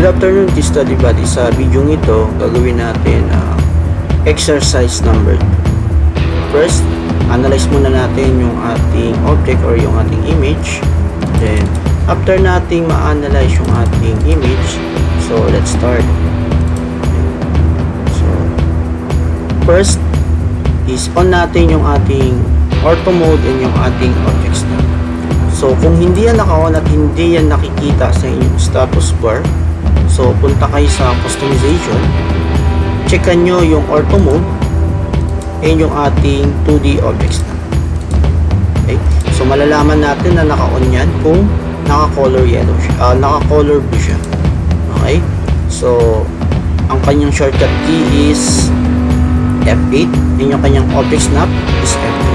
afternoon, study buddy. Sa video ito, gagawin natin exercise number 2. First, analyze muna natin yung ating object or yung ating image. Then, after nating ma-analyze yung ating image, so let's start. So, first is on natin yung ating ortho mode and yung ating object snap. So, kung hindi yan naka-on at hindi yan nakikita sa inyong status bar, so, punta kayo sa customization, checkan nyo yung ortho mode and yung ating 2D object snap. Okay? So, malalaman natin na naka-on yan kung naka-color yellow siya, naka-color blue siya. Okay? So, ang kanyang shortcut key is F8 and yung kanyang object snap is F3.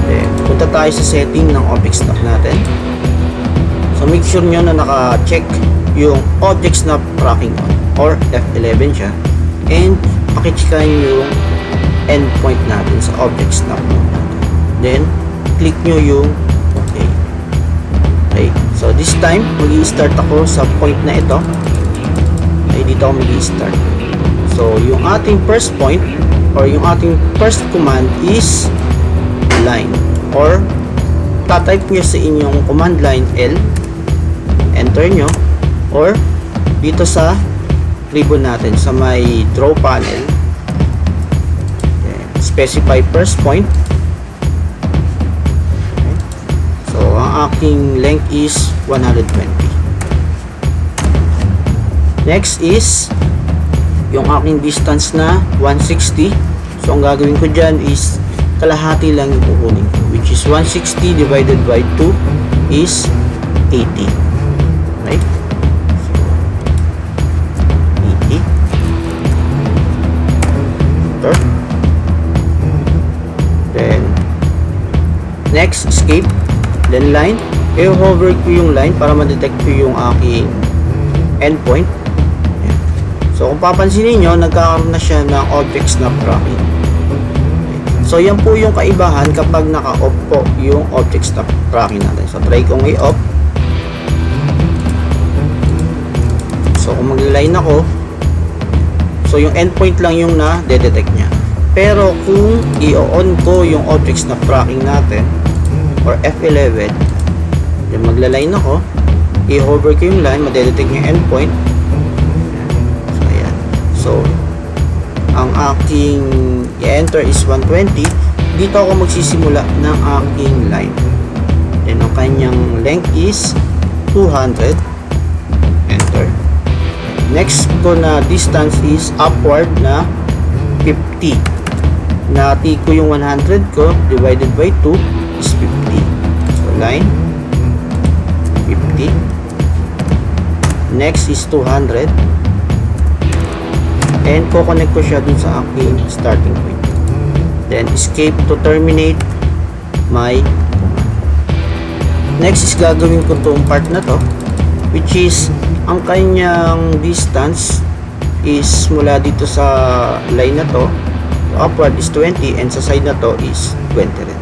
Then, punta tayo sa setting ng object snap natin. So, make sure nyo na naka-check yung object snap tracking on or F11 siya. And, pakichan yung endpoint natin sa object snap mode natin. Then, click nyo yung OK. Okay. So, this time, mag-i-start ako sa point na ito. Okay, dito ako mag-i-start. So, yung ating first point or yung ating first command is line or tatype nyo sa inyong command line L, enter nyo, or dito sa ribbon natin sa may draw panel, specify first point. Okay. So ang aking length is 120. Next is yung aking distance na 160. So ang gagawin ko dyan is kalahati lang yung kukunin ko, which is 160 divided by 2 is 80. Right? So, 80. Enter. Then, next, escape. Then line. I-hover ko yung line para ma-detect ko yung aking endpoint. So, kung papansinin nyo, nagkakaroon na siya ng object snap tracking. So, yan po yung kaibahan kapag naka-off po yung object snap tracking natin. So, try kong i-off. So, kung mag-line ako, so, yung endpoint lang yung na-detect niya. Pero, kung i-on ko yung object snap tracking natin, or F11, then magla-line ako, i-hover ko yung line, ma-detect niya yung endpoint. So, ayan. So, ang aking i-enter is 120. Dito ako magsisimula ng aking line. Then, ang kanyang length is 200. Enter. Next ko na distance is upward na 50. Nati ko yung 100 ko, divided by 2 is 50. So, line 50. Next is 200. And ko-connect ko siya dun sa aking starting point. Then, escape to terminate my command. Next is gagawin ko itong part na to, which is ang kanyang distance is mula dito sa line na to, upward is 20 and sa side na to is 20 rin.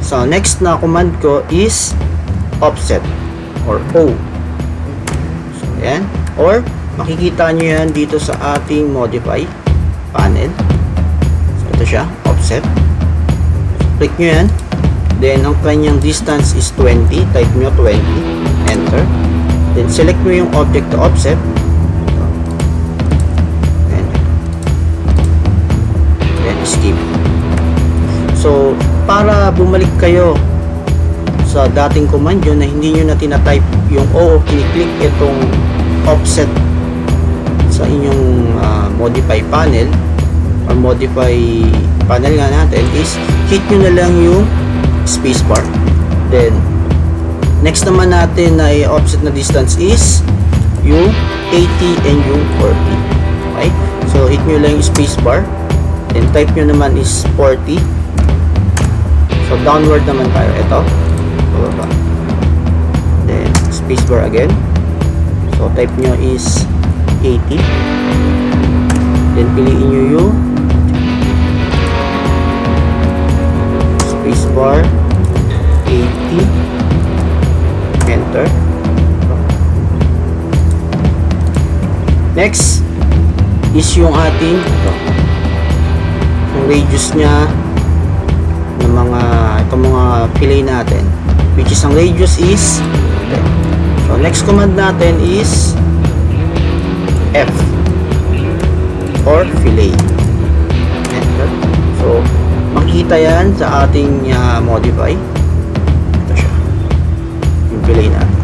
So, next na command ko is offset or O. So, ayan. Or, makikita nyo yan dito sa ating modify panel. So, ito siya, offset. Click nyo yan. Then, ang kanyang distance is 20. Type nyo 20. Enter. Then, select nyo yung object to offset. Then, escape. So, para bumalik kayo sa dating command nyo na hindi nyo na tinatype yung O, kiniklik itong offset sa inyong modify panel or modify panel nga natin is hit nyo na lang yung spacebar. Then, next naman natin na i-offset na distance is yung 80 and yung 40. Okay? So, hit nyo lang yung spacebar. Then, type nyo naman is 40. So, downward naman tayo. Ito. Bababa. Then, spacebar again. So, type nyo is 80. Then, piliin nyo yung spacebar 80. Enter. Next is yung ating yung radius nya ng itong mga fillet natin, which is ang radius is 10. So next command natin is F or fillet. Enter. So makikita yan sa ating modify. Ito siya, yung fillet natin.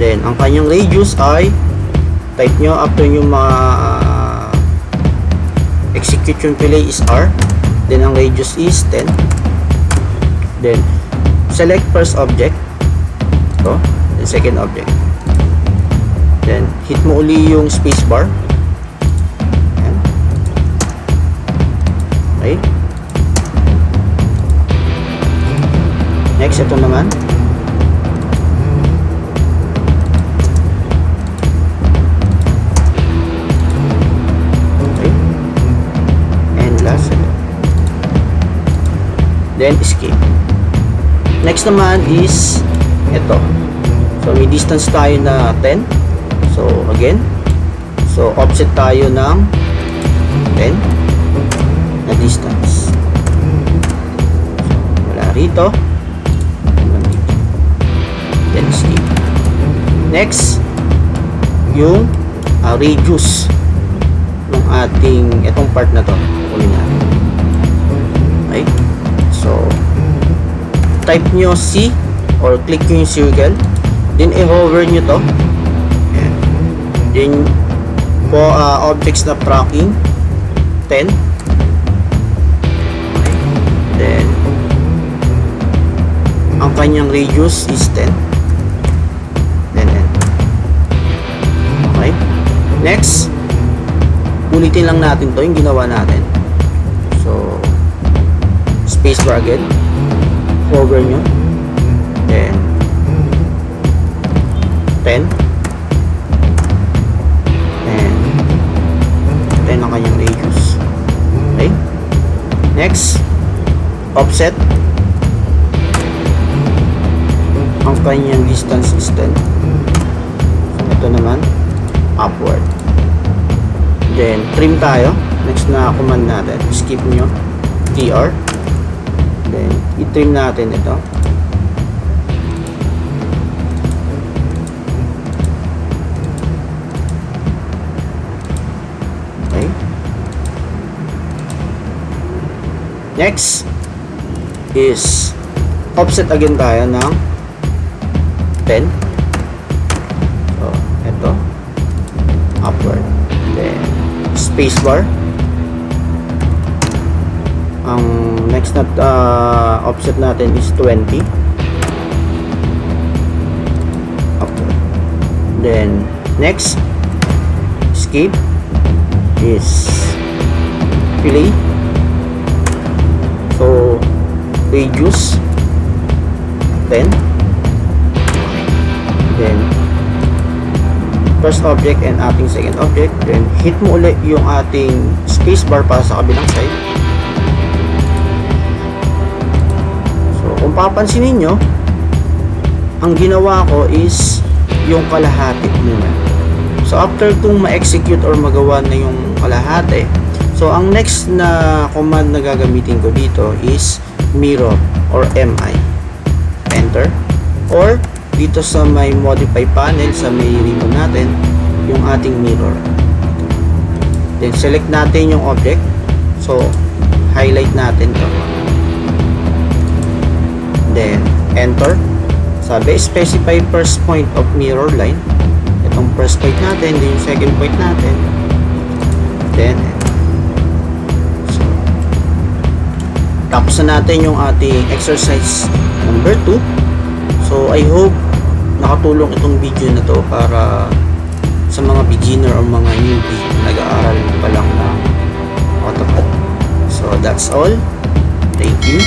Then ang kanyang radius ay type nyo after yung execute yung fillet is R. Then ang radius is 10. Then select first object, ito, then second object, then hit mo uli yung spacebar. Ayan. Okay, next ito naman, okay, and last ito. Then escape. Next naman is ito. So may distance tayo na 10. So again, so offset tayo ng 10 na distance. So, wala rito. Then escape. Next, yung radius ng ating itong part na to. Uli natin. Okay. So type nyo C or click nyo yung circle, then i-hover nyo to. Ayan. Then po objects na tracking 10. Okay. Then ang kanyang radius is 10. Then okay. Next, ulitin lang natin to yung ginawa natin. So spacebar again, hover nyo, then 10 and 10 ang kanyang radius. Okay, next offset, ang kanyang distance is 10. So ito naman upward, then trim tayo. Next na command natin, skip nyo, TR, then i-trim natin ito. Okay. Next is offset again tayo ng 10. So ito upward, then spacebar. Ang next na offset natin is 20 upward. Then next escape is fillet. So radius 10. Then first object and ating second object, then hit mo ulit yung ating spacebar para sa kabilang side. Kung papansin niyo, ang ginawa ko is yung kalahati muna. So after kung ma-execute or magawa na yung kalahati, so ang next na command na gagamitin ko dito is mirror or MI. Enter. Or dito sa may modify panel, sa may ribbon natin, yung ating mirror. Then select natin yung object. So highlight natin to. Then enter. Sabi specify first point of mirror line. Itong first point natin, then yung second point natin. Then so, tapos na natin yung ating exercise number 2. So I hope nakatulong itong video na to para sa mga beginner o mga newbie na nag-aaral pa lang ng AutoCAD. So that's all. Thank you.